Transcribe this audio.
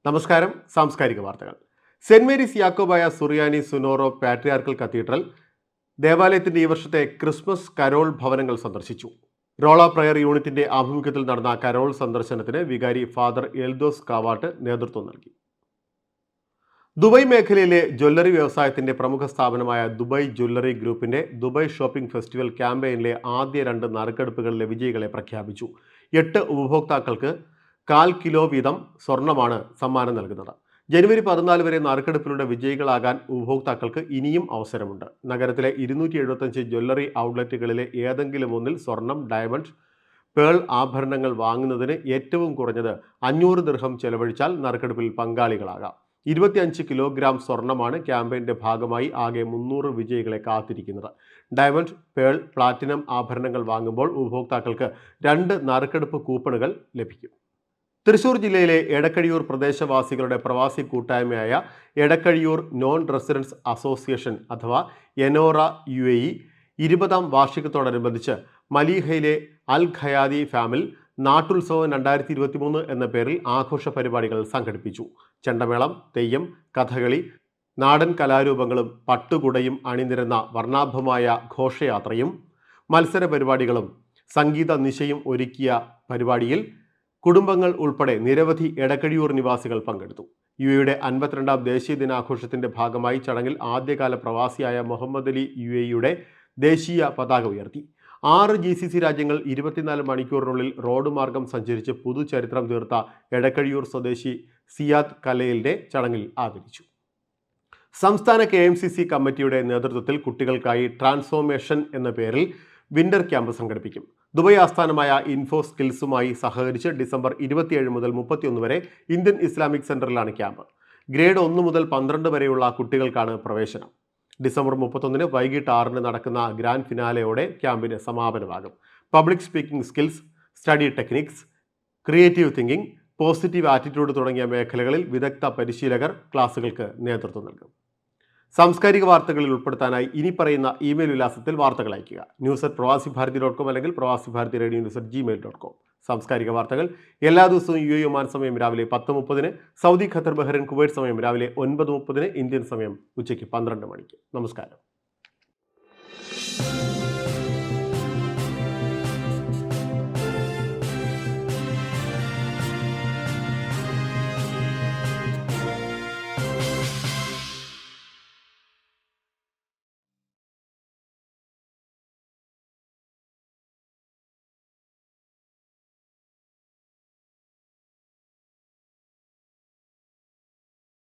നമസ്കാരം. സാംസ്കാരിക വാർത്തകൾ. സെന്റ് മേരീസ് യാക്കോബായ സുറിയാനി സുനോറോ പാട്രിയാർക്കൽ കത്തീഡ്രൽ ദേവാലയത്തിന്റെ ഈ വർഷത്തെ ക്രിസ്മസ് കരോൾ ഭവനങ്ങൾ സന്ദർശിച്ചു. റോള പ്രയർ യൂണിറ്റിന്റെ ആഭിമുഖ്യത്തിൽ നടന്ന കരോൾ സന്ദർശനത്തിന് വികാരി ഫാദർ എൽദോസ് കാവാട്ട് നേതൃത്വം നൽകി. ദുബായ് മേഖലയിലെ ജ്വല്ലറി വ്യവസായത്തിന്റെ പ്രമുഖ സ്ഥാപനമായ ദുബായ് ജ്വല്ലറി ഗ്രൂപ്പിന്റെ ദുബായ് ഷോപ്പിംഗ് ഫെസ്റ്റിവൽ ക്യാമ്പയിനിലെ ആദ്യ 2 നറുക്കെടുപ്പുകളിലെ വിജയികളെ പ്രഖ്യാപിച്ചു. 8 ഉപഭോക്താക്കൾക്ക് 1/4 കിലോ വീതം സ്വർണമാണ് സമ്മാനം നൽകുന്നത്. ജനുവരി 14 വരെ നറുക്കെടുപ്പിലൂടെ വിജയികളാകാൻ ഉപഭോക്താക്കൾക്ക് ഇനിയും അവസരമുണ്ട്. നഗരത്തിലെ 275 ജ്വല്ലറി ഔട്ട്ലെറ്റുകളിലെ ഏതെങ്കിലും ഒന്നിൽ സ്വർണം, ഡയമണ്ട്, പേൾ ആഭരണങ്ങൾ വാങ്ങുന്നതിന് ഏറ്റവും കുറഞ്ഞത് 500 ദിർഹം ചെലവഴിച്ചാൽ നറുക്കെടുപ്പിൽ പങ്കാളികളാകാം. 25 കിലോഗ്രാം സ്വർണമാണ് ക്യാമ്പയിന്റെ ഭാഗമായി ആകെ 300 വിജയികളെ കാത്തിരിക്കുന്നത്. ഡയമണ്ട്, പേൾ, പ്ലാറ്റിനം ആഭരണങ്ങൾ വാങ്ങുമ്പോൾ ഉപഭോക്താക്കൾക്ക് 2 നറുക്കെടുപ്പ് കൂപ്പണുകൾ ലഭിക്കും. തൃശൂർ ജില്ലയിലെ എടക്കഴിയൂർ പ്രദേശവാസികളുടെ പ്രവാസി കൂട്ടായ്മയായ എടക്കഴിയൂർ നോൺ റെസിഡൻസ് അസോസിയേഷൻ അഥവാ എനോറ UAE 20ാം വാർഷികത്തോടനുബന്ധിച്ച് മലീഹയിലെ അൽ ഖയാദി ഫാമിൽ നാട്ടുത്സവം 2023 എന്ന പേരിൽ ആഘോഷ പരിപാടികൾ സംഘടിപ്പിച്ചു. ചെണ്ടമേളം, തെയ്യം, കഥകളി, നാടൻ കലാരൂപങ്ങളും പട്ടുകുടയും അണിനിരന്ന വർണ്ണാഭമായ ഘോഷയാത്രയും മത്സര പരിപാടികളും സംഗീത നിശയും ഒരുക്കിയ പരിപാടിയിൽ കുടുംബങ്ങൾ ഉൾപ്പെടെ നിരവധി എടക്കഴിയൂർ നിവാസികൾ പങ്കെടുത്തു. UAEയുടെ 52ാം ദേശീയ ദിനാഘോഷത്തിന്റെ ഭാഗമായി ചടങ്ങിൽ ആദ്യകാല പ്രവാസിയായ മുഹമ്മദ് അലി UAEയുടെ ദേശീയ പതാക ഉയർത്തി. 6 GCC രാജ്യങ്ങൾ 24 മണിക്കൂറിനുള്ളിൽ റോഡ് മാർഗം സഞ്ചരിച്ച് പുതുചരിത്രം തീർത്ത എടക്കഴിയൂർ സ്വദേശി സിയാദ് കലയിലിനെ ചടങ്ങിൽ ആദരിച്ചു. സംസ്ഥാന KMCC കമ്മിറ്റിയുടെ നേതൃത്വത്തിൽ കുട്ടികൾക്കായി ട്രാൻസ്ഫോർമേഷൻ എന്ന പേരിൽ വിന്റർ ക്യാമ്പ് സംഘടിപ്പിക്കും. ദുബായ് ആസ്ഥാനമായ ഇൻഫോ സ്കിൽസുമായി സഹകരിച്ച് ഡിസംബർ 27 മുതൽ 31 വരെ ഇന്ത്യൻ ഇസ്ലാമിക് സെന്ററിലാണ് ക്യാമ്പ്. ഗ്രേഡ് 1 മുതൽ 12 വരെയുള്ള കുട്ടികൾക്കാണ് പ്രവേശനം. ഡിസംബർ 31 വൈകിട്ട് 6 നടക്കുന്ന ഗ്രാൻഡ് ഫിനാലെയോടെ ക്യാമ്പിന് സമാപനമാകും. Public speaking skills, study techniques, creative thinking, positive attitude തുടങ്ങിയ മേഖലകളിൽ വിദഗ്ധ പരിശീലകർ ക്ലാസുകൾക്ക് നേതൃത്വം നൽകും. സാംസ്കാരിക വാർത്തകളിൽ ഉൾപ്പെടുത്താനായി ഇനി പറയുന്ന ഇമെയിൽ വിലാസത്തിൽ വാർത്തകൾ അയയ്ക്കുക. news@pravasibharati.com അല്ലെങ്കിൽ pravasibharati.radio@gmail.com. സാംസ്കാരിക വാർത്തകൾ എല്ലാ ദിവസവും UAE ഒമാൻ സമയം രാവിലെ 10:30, സൗദി, ഖത്തർ, ബഹ്റൈൻ, കുവൈറ്റ് സമയം രാവിലെ 9:30, ഇന്ത്യൻ സമയം ഉച്ചയ്ക്ക് 12 മണിക്ക്. നമസ്കാരം.